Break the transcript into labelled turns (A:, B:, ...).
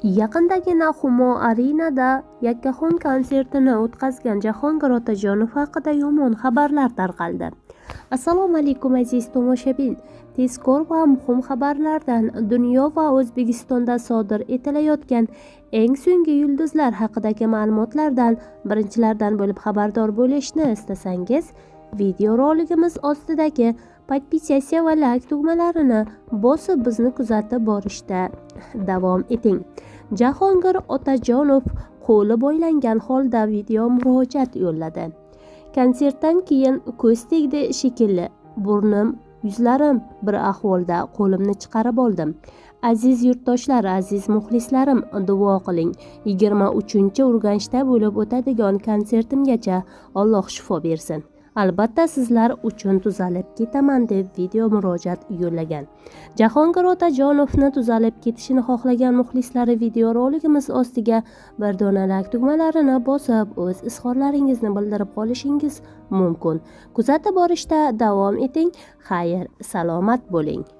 A: Yaqindagina Humo Arena'da yakkaxon konsertini o'tkazgan Jahongir Otajonov haqida yomon xabarlar tarqaldi. Assalomu alaykum aziz tomoshabin. Tezkor va muhim xabarlardan, dunyo va O'zbekistonda sodir etilayotgan eng so'nggi yulduzlar haqidagi ma'lumotlardan birinchilardan bo'lib xabardor bo'lishni istasangiz, videoroligimiz ostidagi podpisatsiya va like tugmalarini bosib bizni kuzatib borishda davom eting. Jahongir Otajonov qo'li boylangan holda video murojaat yo'lladi. Konsertdan keyin ko'z tegdi shekilli, burnim, yuzlarim bir ahvolda, qo'limni chiqarib oldim. Aziz yurtdoshlar, aziz muxlislarim, duo qiling. 23-Urganchda bo'lib o'tadigan konsertimgacha Alloh shifo bersin. Albatta sizlar uchun tuzalib ketaman deb video murojaat yo'llagan. Jahongir Otajonovni tuzalib ketishini xohlagan muxlislari videoroligimiz ostiga bir dona like tugmalarini bosib o'z izhorlaringizni bildirib qolishingiz mumkin. Kuzatib borishda davom eting. Xayr, salomat bo'ling.